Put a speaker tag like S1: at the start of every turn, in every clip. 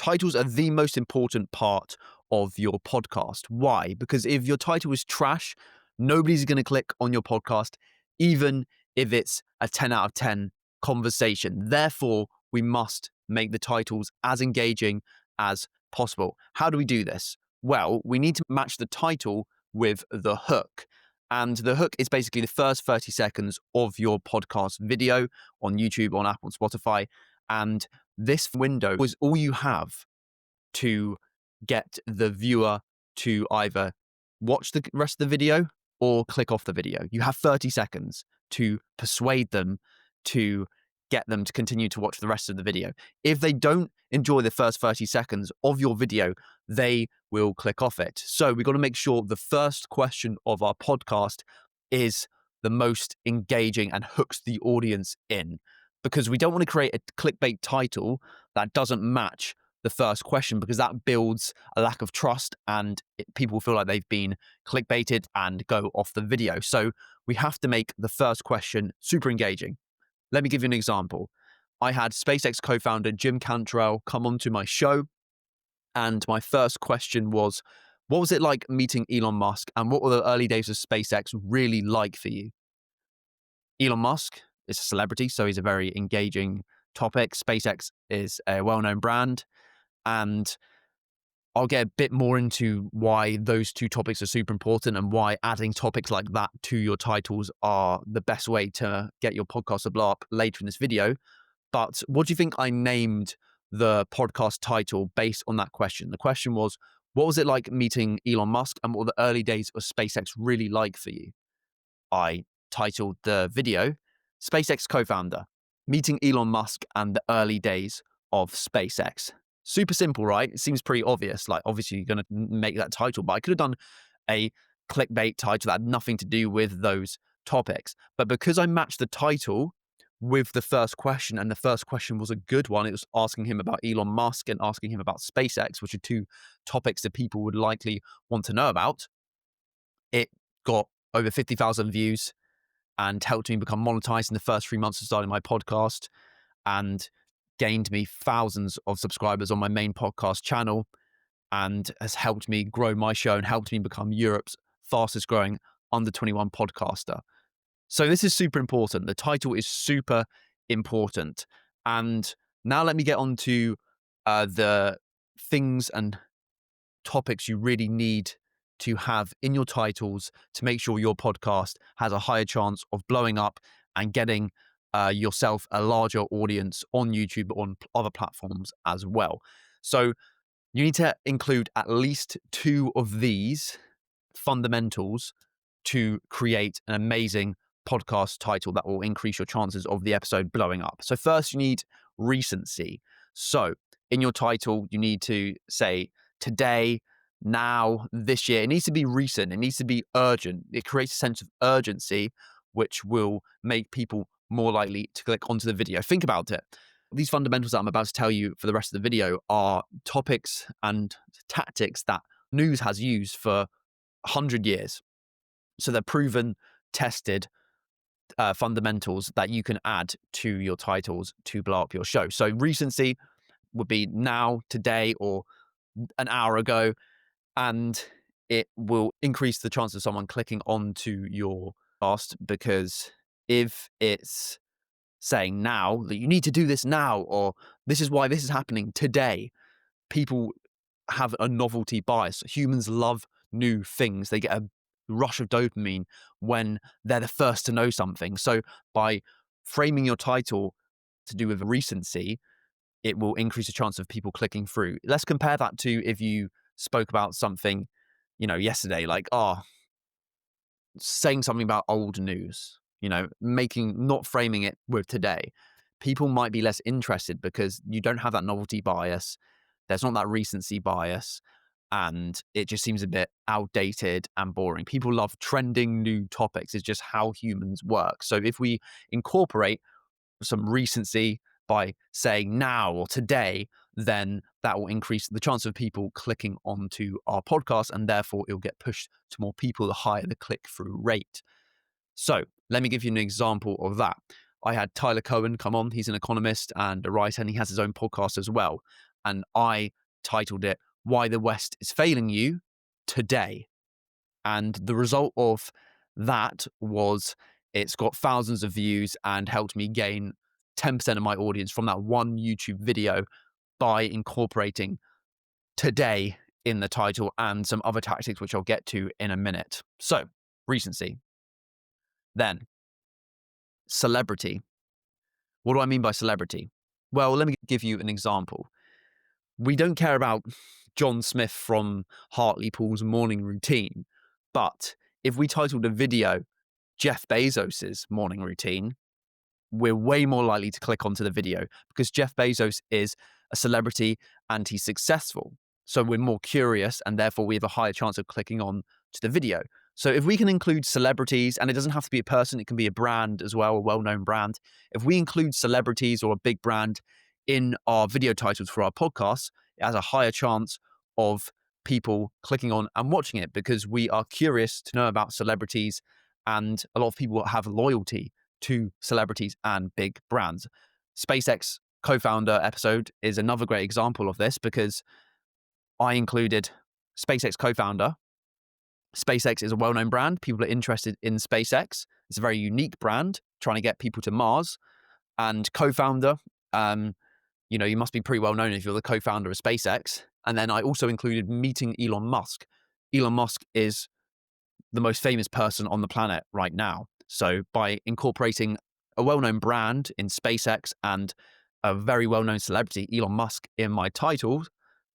S1: Titles are the most important part of your podcast. Why? Because if your title is trash, nobody's going to click on your podcast, even if it's a 10 out of 10 conversation. Therefore, we must make the titles as engaging as possible. How do we do this? Well, we need to match the title with the hook. And the hook is basically the first 30 seconds of your podcast video on YouTube, on Apple, and Spotify. And this window is all you have to get the viewer to either watch the rest of the video or click off the video. You have 30 seconds to persuade them to get them to continue to watch the rest of the video. If they don't enjoy the first 30 seconds of your video, they will click off it. So we've got to make sure the first question of our podcast is the most engaging and hooks the audience in, because we don't want to create a clickbait title that doesn't match the first question, because that builds a lack of trust and people feel like they've been clickbaited and go off the video. So we have to make the first question super engaging. Let me give you an example. I had SpaceX co-founder Jim Cantrell come onto my show, and my first question was, what was it like meeting Elon Musk, and what were the early days of SpaceX really like for you? Elon Musk is a celebrity, so he's a very engaging topic. SpaceX is a well-known brand, and I'll get a bit more into why those two topics are super important and why adding topics like that to your titles are the best way to get your podcast to blow up later in this video. But what do you think I named the podcast title based on that question? The question was, what was it like meeting Elon Musk, and what were the early days of SpaceX really like for you? I titled the video, SpaceX co-founder, meeting Elon Musk and the early days of SpaceX. Super simple, right? It seems pretty obvious. Like, obviously, you're going to make that title, but I could have done a clickbait title that had nothing to do with those topics. But because I matched the title with the first question, and the first question was a good one, it was asking him about Elon Musk and asking him about SpaceX, which are two topics that people would likely want to know about. It got over 50,000 views and helped me become monetized in the first 3 months of starting my podcast, and gained me thousands of subscribers on my main podcast channel, and has helped me grow my show and helped me become Europe's fastest growing under 21 podcaster. So this is super important. The title is super important. And now let me get on to the things and topics you really need to have in your titles to make sure your podcast has a higher chance of blowing up and getting yourself a larger audience on YouTube or on other platforms as well. So you need to include at least two of these fundamentals to create an amazing podcast title that will increase your chances of the episode blowing up. So first, you need recency. So in your title, you need to say today, now, this year. It needs to be recent. It needs to be urgent. It creates a sense of urgency, which will make people more likely to click onto the video. Think about it. These fundamentals that I'm about to tell you for the rest of the video are topics and tactics that news has used for 100 years. So they're proven, tested fundamentals that you can add to your titles to blow up your show. So recency would be now, today, or an hour ago, and it will increase the chance of someone clicking onto your post, because if it's saying now that you need to do this now, or this is why this is happening today, people have a novelty bias. Humans love new things. They get a rush of dopamine when they're the first to know something. So by framing your title to do with recency, it will increase the chance of people clicking through. Let's compare that to if you spoke about something, yesterday, like, saying something about old news, not framing it with today. People might be less interested because you don't have that novelty bias. There's not that recency bias, and it just seems a bit outdated and boring. People love trending new topics. It's just how humans work. So if we incorporate some recency by saying now or today, then that will increase the chance of people clicking onto our podcast, and therefore it'll get pushed to more people the higher the click-through rate. So let me give you an example of that. I had Tyler Cohen come on. He's an economist and a writer, and he has his own podcast as well. and I titled it Why the West is Failing You Today. And the result of that was it's got thousands of views and helped me gain 10% of my audience from that one YouTube video by incorporating today in the title and some other tactics, which I'll get to in a minute. So, recency. Then, celebrity. What do I mean by celebrity? Well, let me give you an example. We don't care about John Smith from Hartlepool's morning routine, but if we titled a video Jeff Bezos's morning routine, we're way more likely to click onto the video because Jeff Bezos is a celebrity and he's successful. So we're more curious and therefore we have a higher chance of clicking on to the video. So if we can include celebrities, and it doesn't have to be a person, it can be a brand as well, a well-known brand. If we include celebrities or a big brand in our video titles for our podcasts, it has a higher chance of people clicking on and watching it because we are curious to know about celebrities, and a lot of people have loyalty to celebrities and big brands. SpaceX co-founder episode is another great example of this because I included SpaceX co-founder. SpaceX is a well-known brand. People are interested in SpaceX. It's a very unique brand trying to get people to Mars. And co-founder, you must be pretty well known if you're the co-founder of SpaceX. And then I also included meeting Elon Musk. Elon Musk is the most famous person on the planet right now. So by incorporating a well-known brand in SpaceX and a very well-known celebrity, Elon Musk, in my titles,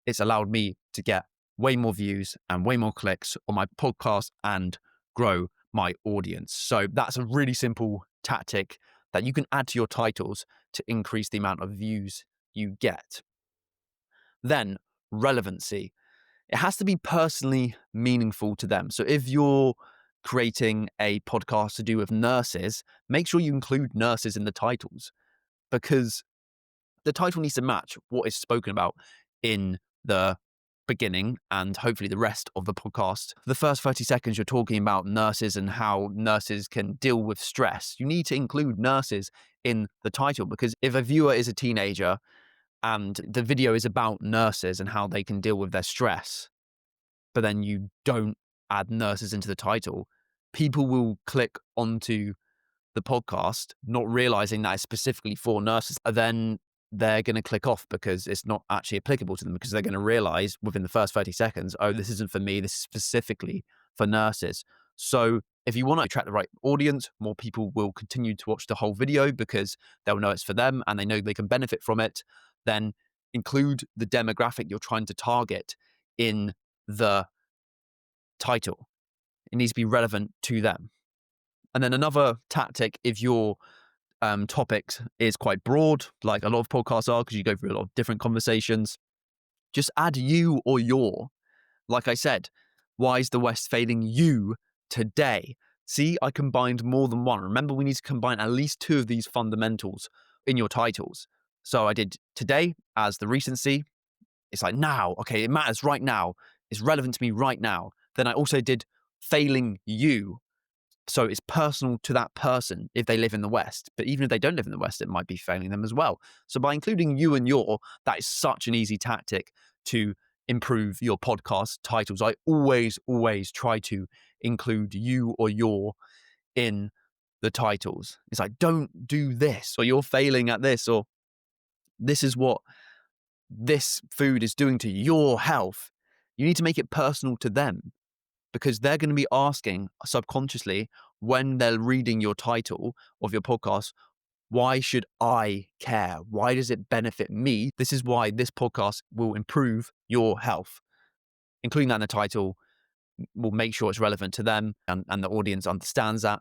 S1: it's allowed me to get way more views and way more clicks on my podcast and grow my audience. So that's a really simple tactic that you can add to your titles to increase the amount of views you get. Then relevancy. It has to be personally meaningful to them. So if you're creating a podcast to do with nurses, make sure you include nurses in the titles because the title needs to match what is spoken about in the beginning and hopefully the rest of the podcast. The first 30 seconds, you're talking about nurses and how nurses can deal with stress. You need to include nurses in the title because if a viewer is a teenager and the video is about nurses and how they can deal with their stress, but then you don't add nurses into the title, people will click onto the podcast, not realizing that it's specifically for nurses, and then they're going to click off because it's not actually applicable to them because they're going to realize within the first 30 seconds, oh, this isn't for me, this is specifically for nurses. So if you want to attract the right audience, more people will continue to watch the whole video because they'll know it's for them and they know they can benefit from it. Then include the demographic you're trying to target in the title. It needs to be relevant to them. And then another tactic, if your topic is quite broad, like a lot of podcasts are, because you go through a lot of different conversations, just add you or your. Like I said, why is the West failing you today? See, I combined more than one. Remember, we need to combine at least two of these fundamentals in your titles. So I did today as the recency. It's like now, okay, it matters right now. It's relevant to me right now. Then I also did failing you. So it's personal to that person if they live in the West. But even if they don't live in the West, it might be failing them as well. So by including you and your, that is such an easy tactic to improve your podcast titles. I always try to include you or your in the titles. It's like, don't do this, or you're failing at this, or this is what this food is doing to your health. You need to make it personal to them because they're going to be asking subconsciously when they're reading your title of your podcast, why should I care? Why does it benefit me? This is why this podcast will improve your health. Including that in the title will make sure it's relevant to them and the audience understands that,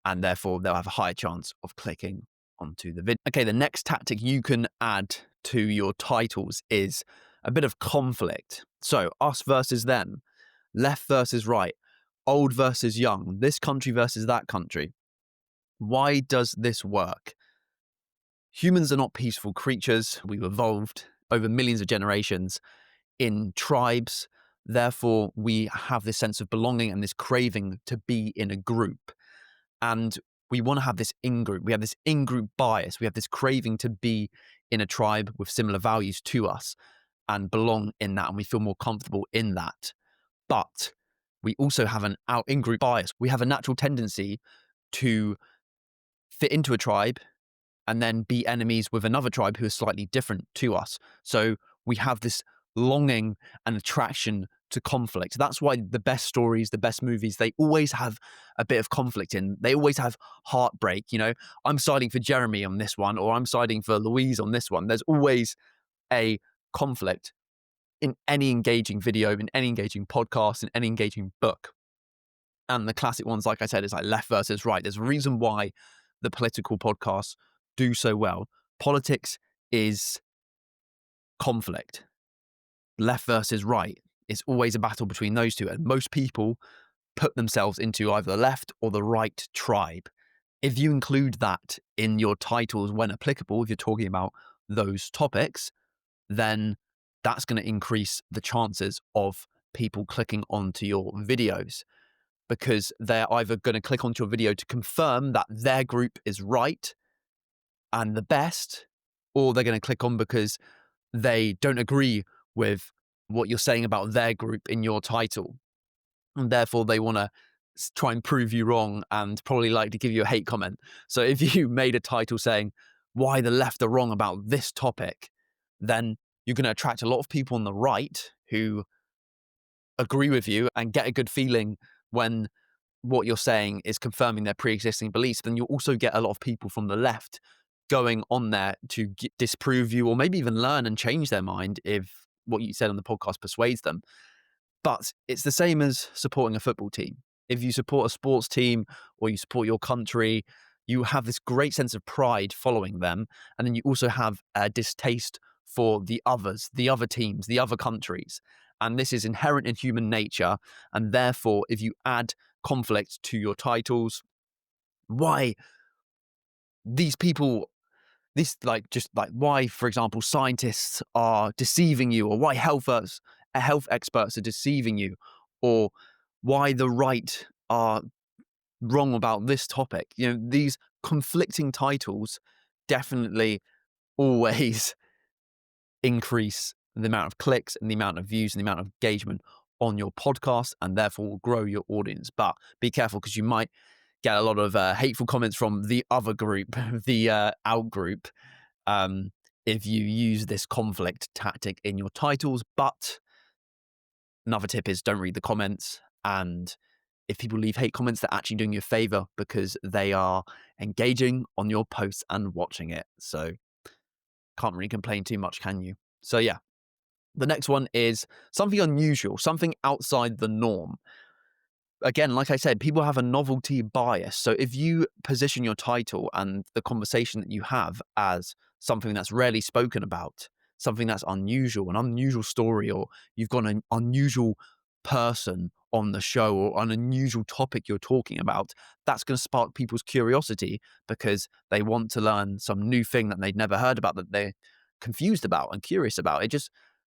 S1: and therefore they'll have a higher chance of clicking onto the video. Okay, the next tactic you can add to your titles is a bit of conflict. So us versus them, left versus right, old versus young, this country versus that country. Why does this work? Humans are not peaceful creatures. We've evolved over millions of generations in tribes. Therefore, we have this sense of belonging and this craving to be in a group. And we want to have this in-group. We have this in-group bias. We have this craving to be in a tribe with similar values to us. and belong in that, and we feel more comfortable in that. But we also have an in-group bias. We have a natural tendency to fit into a tribe and then be enemies with another tribe who is slightly different to us. So we have this longing and attraction to conflict. That's why the best stories, the best movies, they always have a bit of conflict in. They always have heartbreak. I'm siding for Jeremy on this one, or I'm siding for Louise on this one. There's always a conflict in any engaging video, in any engaging podcast, in any engaging book. And the classic ones, like I said, is like left versus right. There's a reason why the political podcasts do so well. Politics is conflict. Left versus right. It's always a battle between those two. And most people put themselves into either the left or the right tribe. If you include that in your titles when applicable, if you're talking about those topics, then that's going to increase the chances of people clicking onto your videos, because they're either going to click onto your video to confirm that their group is right and the best, or they're going to click on because they don't agree with what you're saying about their group in your title. And therefore, they want to try and prove you wrong and probably like to give you a hate comment. So if you made a title saying why the left are wrong about this topic, then you're going to attract a lot of people on the right who agree with you and get a good feeling when what you're saying is confirming their pre-existing beliefs. Then you'll also get a lot of people from the left going on there to disprove you, or maybe even learn and change their mind if what you said on the podcast persuades them. But it's the same as supporting a football team. If you support a sports team or you support your country, you have this great sense of pride following them. And then you also have a distaste for the others, the other teams, the other countries. And this is inherent in human nature. And therefore, if you add conflict to your titles, why these people, why, for example, scientists are deceiving you, or why health experts are deceiving you, or why the right are wrong about this topic. These conflicting titles definitely always increase the amount of clicks and the amount of views and the amount of engagement on your podcast, and therefore will grow your audience. But be careful, because you might get a lot of hateful comments from the other group, the out group, if you use this conflict tactic in your titles. But another tip is don't read the comments. And if people leave hate comments, they're actually doing you a favor, because they are engaging on your posts and watching it. So can't really complain too much, can you? So yeah, the next one is something unusual, something outside the norm. Again, like I said, people have a novelty bias. So if you position your title and the conversation that you have as something that's rarely spoken about, something that's unusual, an unusual story, or you've got an unusual person on the show, or an unusual topic you're talking about, that's going to spark people's curiosity, because they want to learn some new thing that they'd never heard about, that they're confused about and curious about.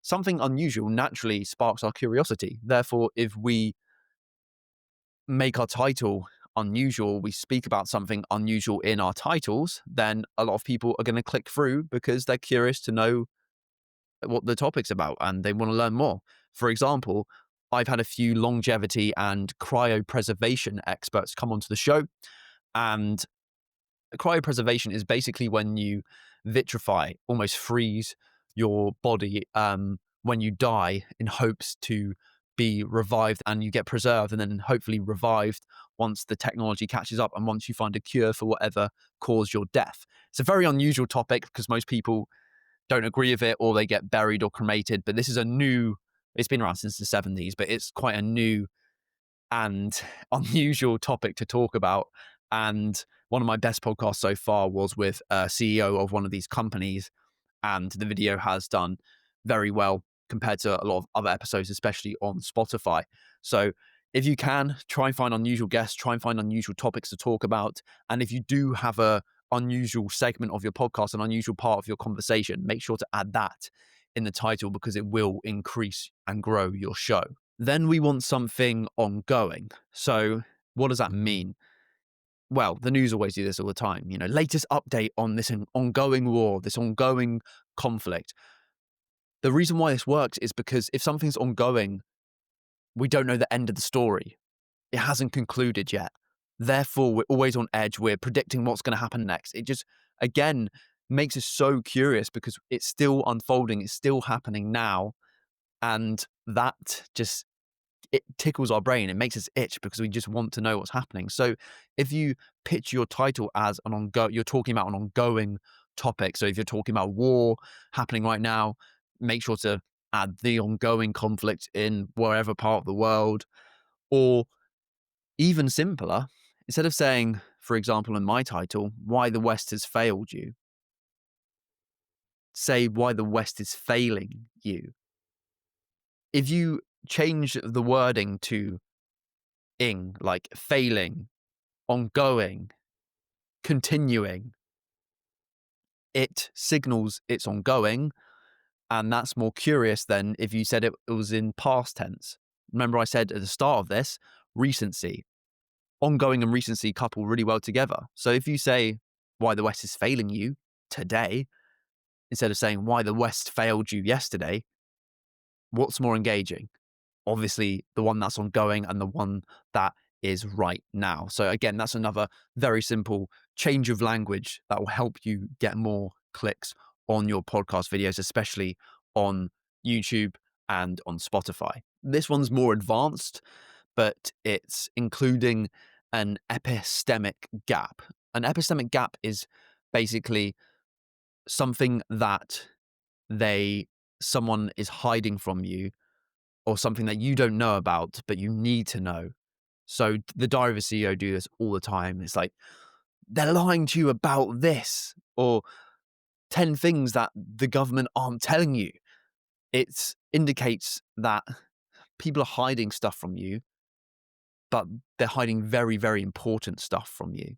S1: Something unusual naturally sparks our curiosity. Therefore, if we make our title unusual, we speak about something unusual in our titles, then a lot of people are going to click through because they're curious to know what the topic's about and they want to learn more. For example, I've had a few longevity and cryopreservation experts come onto the show, and cryopreservation is basically when you vitrify, almost freeze your body when you die, in hopes to be revived, and you get preserved and then hopefully revived once the technology catches up and once you find a cure for whatever caused your death. It's a very unusual topic because most people don't agree with it, or they get buried or cremated. But this is it's been around since the 70s, but it's quite a new and unusual topic to talk about. And one of my best podcasts so far was with a CEO of one of these companies, and the video has done very well compared to a lot of other episodes, especially on Spotify. So if you can, try and find unusual guests, try and find unusual topics to talk about. And if you do have a unusual segment of your podcast, an unusual part of your conversation, make sure to add that in the title, because it will increase and grow your show. Then we want something ongoing. So what does that mean? Well, the news always do this all the time. Latest update on this ongoing war, this ongoing conflict. The reason why this works is because if something's ongoing, we don't know the end of the story. It hasn't concluded yet. Therefore, we're always on edge. We're predicting what's going to happen next. It just, again, makes us so curious because it's still unfolding. It's still happening now. And that just, it tickles our brain. It makes us itch because we just want to know what's happening. So if you pitch your title as you're talking about an ongoing topic. So if you're talking about war happening right now, make sure to add the ongoing conflict in wherever part of the world. Or even simpler, instead of saying, for example, in my title, why the West has failed you, say why the West is failing you. If you change the wording to ing, like failing, ongoing, continuing, it signals it's ongoing. And that's more curious than if you said it was in past tense. Remember, I said at the start of this, recency. Ongoing and recency couple really well together. So if you say why the West is failing you today, instead of saying why the West failed you yesterday, what's more engaging? Obviously, the one that's ongoing and the one that is right now. So again, that's another very simple change of language that will help you get more clicks on your podcast videos, especially on YouTube and on Spotify. This one's more advanced, but it's including an epistemic gap. An epistemic gap is basically something that someone is hiding from you, or something that you don't know about, but you need to know. So the Diary of a CEO do this all the time. It's like, they're lying to you about this, or 10 things that the government aren't telling you. It indicates that people are hiding stuff from you, but they're hiding very, very important stuff from you.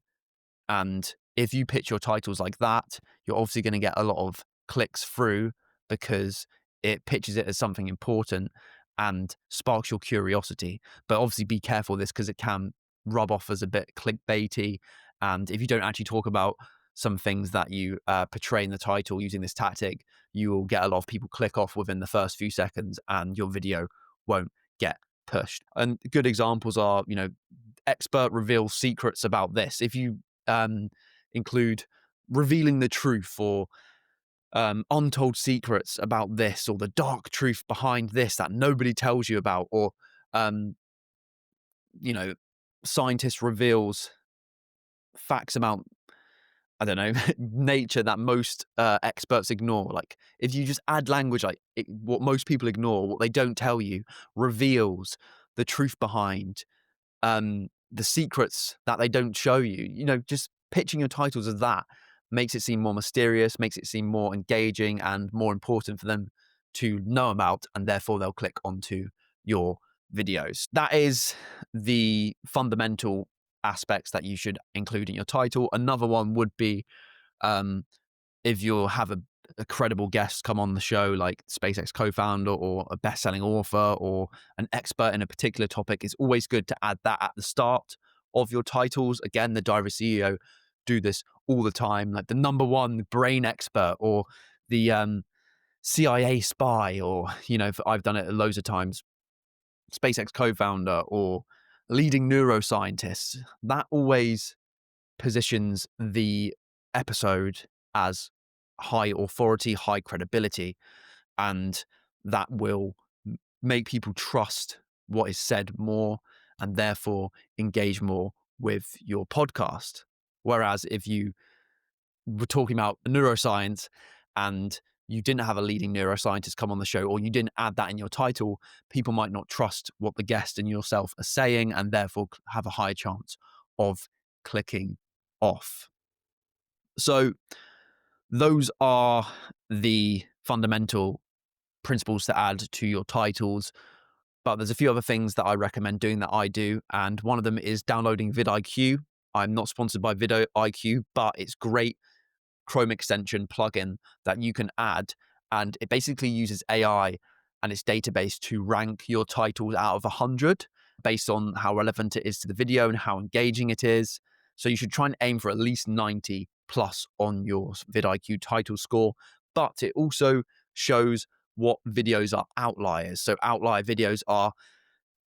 S1: And if you pitch your titles like that, you're obviously going to get a lot of clicks through because it pitches it as something important and sparks your curiosity. But obviously be careful with this because it can rub off as a bit clickbaity. And if you don't actually talk about some things that you portray in the title using this tactic, you will get a lot of people click off within the first few seconds and your video won't get pushed. And good examples are, expert reveals secrets about this. If you include revealing the truth, or untold secrets about this, or the dark truth behind this that nobody tells you about, or um, scientist reveals facts about, I don't know, nature that most experts ignore. Like if you just add language like what most people ignore, what they don't tell you, reveals the truth behind the secrets that they don't show you, just pitching your titles as that makes it seem more mysterious, makes it seem more engaging and more important for them to know about, and therefore they'll click onto your videos. That is the fundamental aspects that you should include in your title. Another one would be if you have a credible guest come on the show, like SpaceX co-founder or a best-selling author or an expert in a particular topic, it's always good to add that at the start of your titles. Again, the Diary of a CEO do this all the time, like the #1 brain expert, or the CIA spy, or, I've done it loads of times, SpaceX co-founder or leading neuroscientist. That always positions the episode as high authority, high credibility, and that will make people trust what is said more and therefore engage more with your podcast. Whereas if you were talking about neuroscience and you didn't have a leading neuroscientist come on the show, or you didn't add that in your title, people might not trust what the guest and yourself are saying and therefore have a higher chance of clicking off. So those are the fundamental principles to add to your titles. But there's a few other things that I recommend doing that I do. And one of them is downloading vidIQ. I'm not sponsored by vidIQ, but it's great Chrome extension plugin that you can add. And it basically uses AI and its database to rank your titles out of 100 based on how relevant it is to the video and how engaging it is. So you should try and aim for at least 90 plus on your vidIQ title score. But it also shows what videos are outliers. So outlier videos are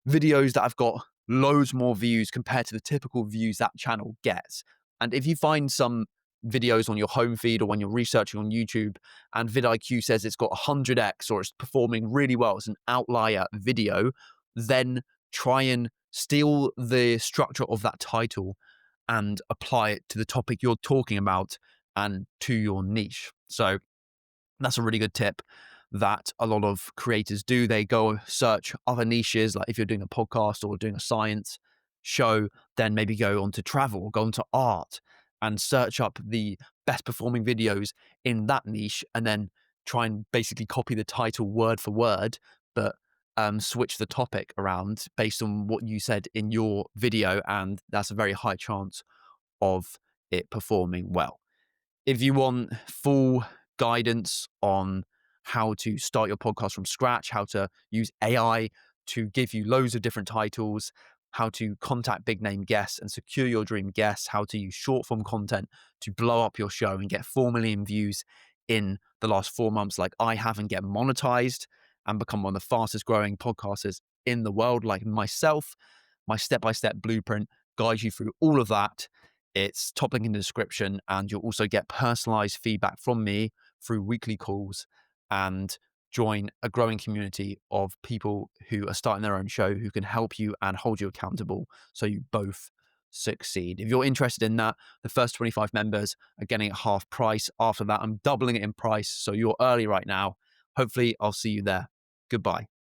S1: videos that have got loads more views compared to the typical views that channel gets. And if you find some videos on your home feed or when you're researching on YouTube and vidIQ says it's got 100x or it's performing really well, it's an outlier video, then try and steal the structure of that title and apply it to the topic you're talking about and to your niche. So that's a really good tip that a lot of creators do. They go search other niches, like if you're doing a podcast or doing a science show, then maybe go on to travel or go on to art and search up the best performing videos in that niche and then try and basically copy the title word for word, but switch the topic around based on what you said in your video. And that's a very high chance of it performing well. If you want full guidance on how to start your podcast from scratch, how to use AI to give you loads of different titles, how to contact big name guests and secure your dream guests, how to use short form content to blow up your show and get 4 million views in the last 4 months, like I have, and get monetized and become one of the fastest growing podcasters in the world, like myself, my step-by-step blueprint guides you through all of that. It's top link in the description, and you'll also get personalized feedback from me through weekly calls and join a growing community of people who are starting their own show who can help you and hold you accountable so you both succeed. If you're interested in that, the first 25 members are getting it half price. After that, I'm doubling it in price. So you're early right now. Hopefully, I'll see you there. Goodbye.